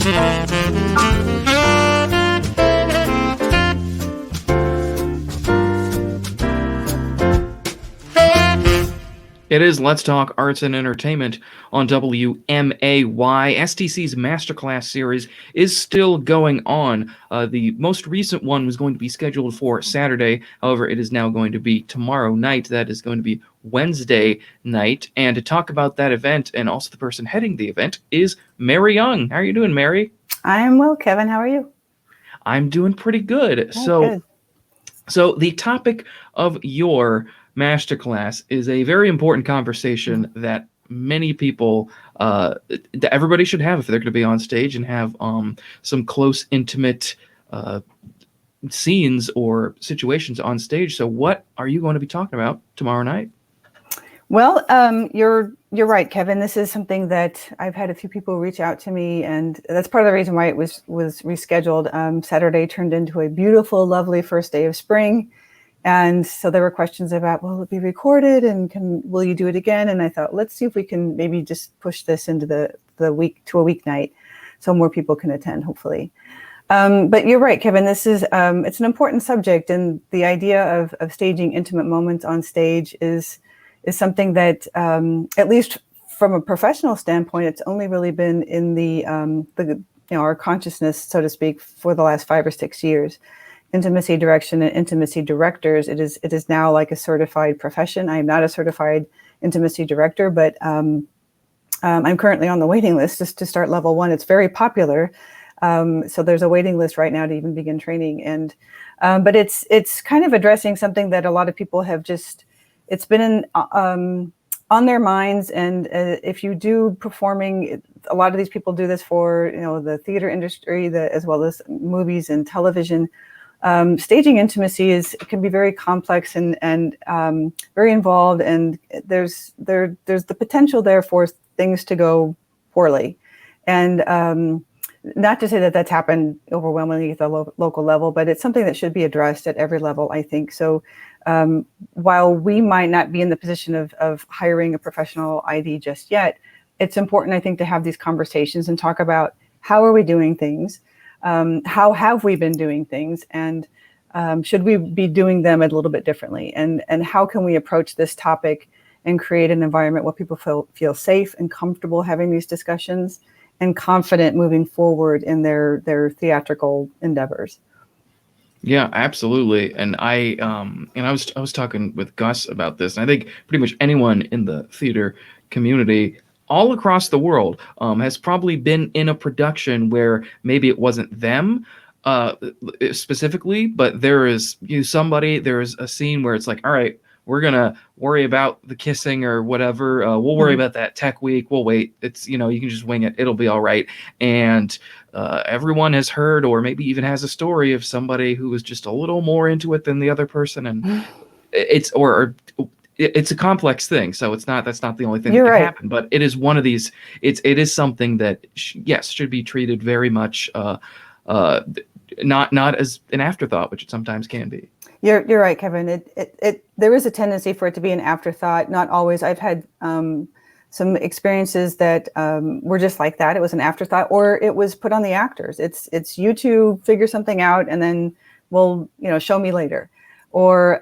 It is Let's Talk Arts and Entertainment on WMAY. STC's Masterclass series is still going on. The most recent one was going to be scheduled for Saturday. However, it is now going to be tomorrow night. That is going to be Wednesday night. And to talk about that event and also the person heading the event is Mary Young. How are you doing, Mary? I am well, Kevin. How are you? I'm doing pretty good. Good. So the topic of your masterclass is a very important conversation that many people, that everybody should have if they're going to be on stage and have some close, intimate scenes or situations on stage. So what are you going to be talking about tomorrow night? Well, you're right, Kevin. This is something that I've had a few people reach out to me, and that's part of the reason why it was rescheduled. Saturday turned into a beautiful, lovely first day of spring. And so there were questions about, will it be recorded and will you do it again? And I thought, let's see if we can maybe just push this into the week to a weeknight so more people can attend, hopefully. But you're right, Kevin, this is, it's an important subject. And the idea of staging intimate moments on stage is something that, at least from a professional standpoint, it's only really been in the our consciousness, so to speak, for the last 5 or 6 years. Intimacy direction and intimacy directors, it is now like a certified profession. I am not a certified intimacy director, but I'm currently on the waiting list just to start level 1. It's very popular. So there's a waiting list right now to even begin training. And but it's kind of addressing something that a lot of people have it's been on their minds. And if you do performing, a lot of these people do this for the theater industry, as well as movies and television. Staging intimacy can be very complex and very involved, and there's the potential there for things to go poorly, and not to say that that's happened overwhelmingly at the local level, but it's something that should be addressed at every level, I think. So while we might not be in the position of hiring a professional ID just yet, it's important, I think, to have these conversations and talk about how are we doing things. How have we been doing things, and should we be doing them a little bit differently? And how can we approach this topic and create an environment where people feel safe and comfortable having these discussions and confident moving forward in their theatrical endeavors? Yeah, absolutely. And I was talking with Gus about this, and I think pretty much anyone in the theater community all across the world has probably been in a production where maybe it wasn't them specifically, but there is a scene where it's like, all right, we're gonna worry about the kissing or whatever. We'll worry about that tech week. We'll wait. It's you can just wing it. It'll be all right. And everyone has heard or maybe even has a story of somebody who was just a little more into it than the other person, and it's a complex thing, so that's not the only thing that can happen, but it is one of these. It is something that should be treated very much not as an afterthought, which it sometimes can be. You're right, Kevin. There is a tendency for it to be an afterthought. Not always. I've had some experiences that were just like that. It was an afterthought, or it was put on the actors. It's you two figure something out, and then we'll show me later. Or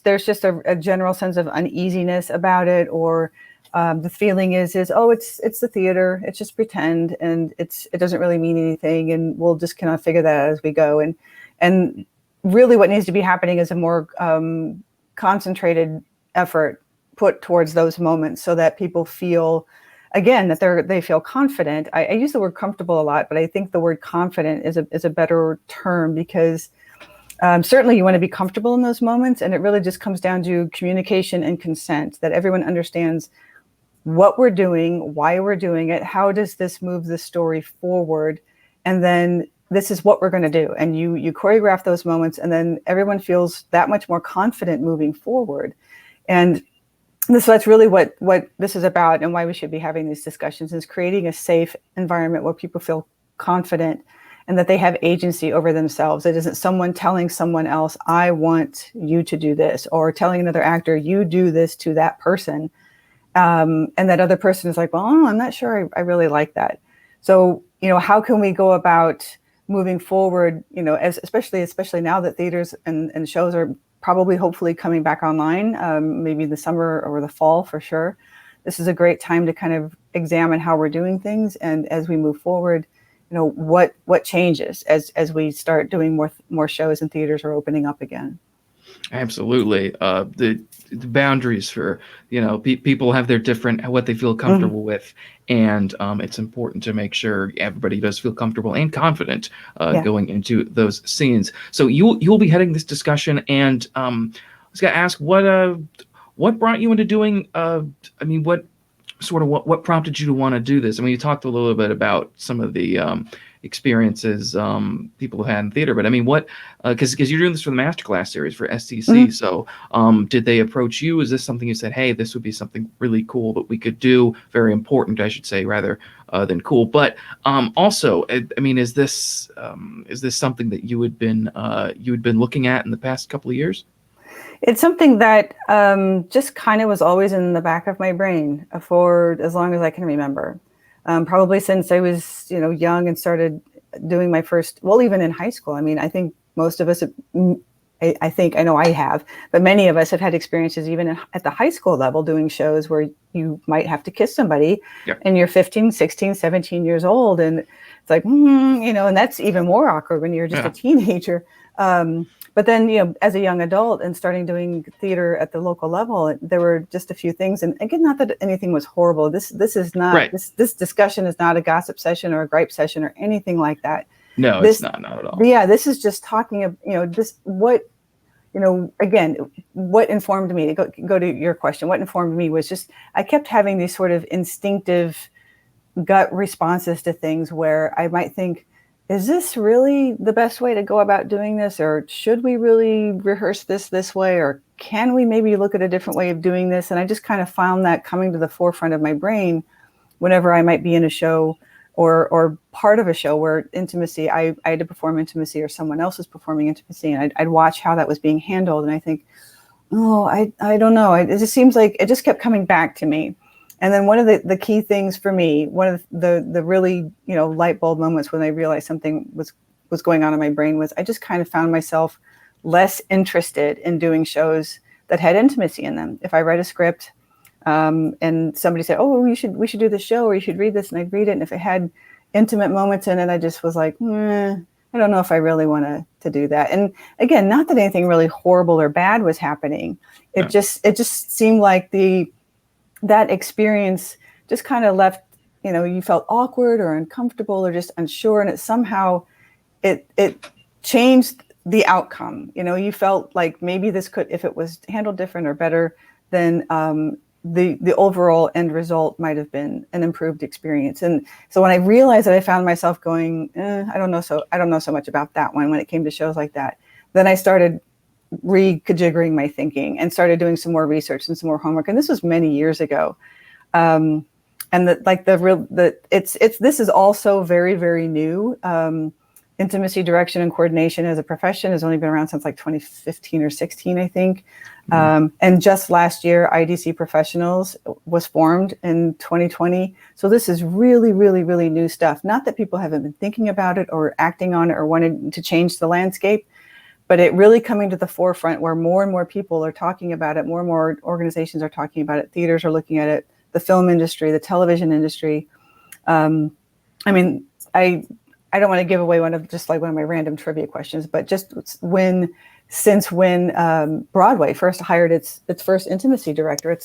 there's just a general sense of uneasiness about it, or the feeling is it's the theater, it's just pretend, and it doesn't really mean anything, and we'll just kind of figure that out as we go. And really, what needs to be happening is a more concentrated effort put towards those moments, so that people feel, again, that they feel confident. I use the word comfortable a lot, but I think the word confident is a better term, because certainly you want to be comfortable in those moments, and it really just comes down to communication and consent, that everyone understands what we're doing, why we're doing it, how does this move the story forward, and then this is what we're going to do. And you choreograph those moments, and then everyone feels that much more confident moving forward. And that's really what this is about, and why we should be having these discussions, is creating a safe environment where people feel confident and that they have agency over themselves. It isn't someone telling someone else, I want you to do this, or telling another actor, you do this to that person. And that other person is like, well, I'm not sure I really like that. So, how can we go about moving forward, especially now that theaters and shows are probably hopefully coming back online, maybe the summer or the fall for sure. This is a great time to kind of examine how we're doing things. And as we move forward, what changes as we start doing more shows and theaters are opening up again. Absolutely. The boundaries for, people have their different, what they feel comfortable with. And it's important to make sure everybody does feel comfortable and confident Yeah. going into those scenes. So you'll be heading this discussion. And I was going to ask, what brought you into doing, what prompted you to want to do this? I mean, you talked a little bit about some of the experiences people have had in theater, but I mean, what, because you're doing this for the Masterclass series for STC. So did they approach you? Is this something you said, hey, this would be something really cool that we could do? Very important, I should say, rather than cool. But also, I mean, is this something that you had been looking at in the past couple of years? It's something that just kind of was always in the back of my brain for as long as I can remember. Probably since I was, young and started doing my first, well, even in high school. I mean, I think most of us, I know I have, but many of us have had experiences even at the high school level doing shows where you might have to kiss somebody and you're 15, 16, 17 years old. And it's like, and that's even more awkward when you're just a teenager. But then, as a young adult and starting doing theater at the local level, there were just a few things. And again, not that anything was horrible. This is not, this discussion is not a gossip session or a gripe session or anything like that. No, it's not at all. Yeah, this is just talking of, again, what informed me, to go to your question, what informed me was just, I kept having these sort of instinctive gut responses to things where I might think, is this really the best way to go about doing this? Or should we really rehearse this way? Or can we maybe look at a different way of doing this? And I just kind of found that coming to the forefront of my brain whenever I might be in a show or part of a show where intimacy, I had to perform intimacy or someone else was performing intimacy. And I'd watch how that was being handled. And I think, I don't know. It just seems like it just kept coming back to me. And then one of the key things for me, one of the really, light bulb moments when I realized something was going on in my brain was I just kind of found myself less interested in doing shows that had intimacy in them. If I read a script and somebody said, oh, we should do this show or you should read this, and I'd read it. And if it had intimate moments in it, I just was like, I don't know if I really want to do that. And again, not that anything really horrible or bad was happening. It just seemed like that experience just kind of left, you felt awkward or uncomfortable or just unsure. And it somehow, it changed the outcome. You felt like maybe this could, if it was handled different or better, then the overall end result might have been an improved experience. And so when I realized that I found myself going, I don't know so much about that one when it came to shows like that, then I started rejiggering my thinking and started doing some more research and some more homework. And this was many years ago. And this is also very, very new. Intimacy direction and coordination as a profession has only been around since like 2015 or 16, I think. And just last year, IDC Professionals was formed in 2020. So this is really, really, really new stuff. Not that people haven't been thinking about it or acting on it or wanted to change the landscape, but it really coming to the forefront where more and more people are talking about it, more and more organizations are talking about it, theaters are looking at it, the film industry, the television industry. I don't want to give away one of my random trivia questions, but just since when Broadway first hired its first intimacy director,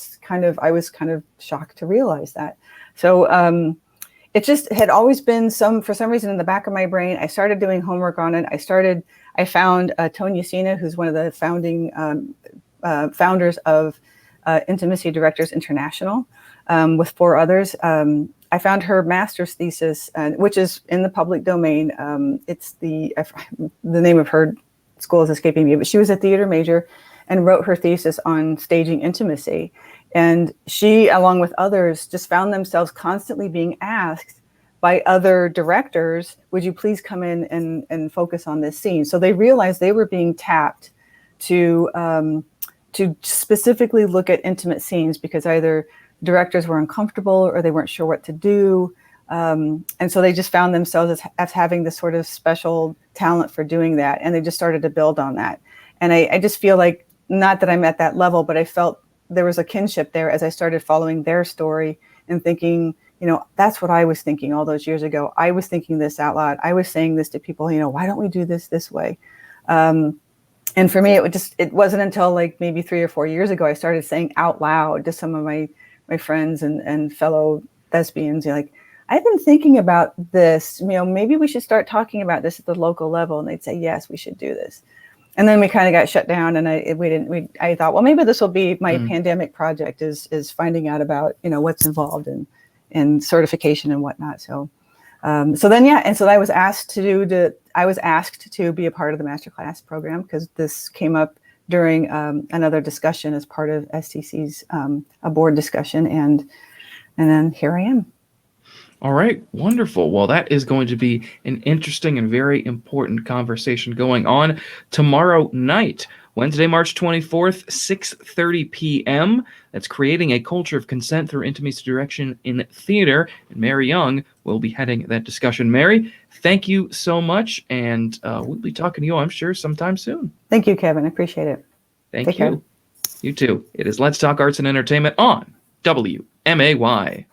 I was kind of shocked to realize that. So it just had always been for some reason in the back of my brain. I started doing homework on it. I found Tonya Sina, who's one of the founding founders of Intimacy Directors International, with 4 others. I found her master's thesis, which is in the public domain. It's the name of her school is escaping me, but she was a theater major and wrote her thesis on staging intimacy. And she, along with others, just found themselves constantly being asked by other directors, would you please come in and focus on this scene? So they realized they were being tapped to specifically look at intimate scenes because either directors were uncomfortable or they weren't sure what to do, And so they just found themselves as having this sort of special talent for doing that. And they just started to build on that. And I just feel like, not that I'm at that level, but I felt there was a kinship there as I started following their story and thinking, that's what I was thinking all those years ago. I was thinking this out loud. I was saying this to people, why don't we do this way? And for me, it wasn't until like maybe 3 or 4 years ago, I started saying out loud to some of my friends and fellow thespians, like, I've been thinking about this, maybe we should start talking about this at the local level. And they'd say, yes, we should do this. And then we kind of got shut down, and I thought, well, maybe this will be my pandemic project is finding out about, what's involved in certification and whatnot. So then I was asked to be a part of the Masterclass program, because this came up during another discussion as part of STC's a board discussion, and then here I am. All right, wonderful. Well, that is going to be an interesting and very important conversation going on tomorrow night, Wednesday, March 24th, 6:30 p.m. That's Creating a Culture of Consent Through Intimacy Direction in Theater. And Mary Young will be heading that discussion. Mary, thank you so much, and we'll be talking to you, I'm sure, sometime soon. Thank you, Kevin. I appreciate it. Thank you. You too. It is Let's Talk Arts and Entertainment on WMAY.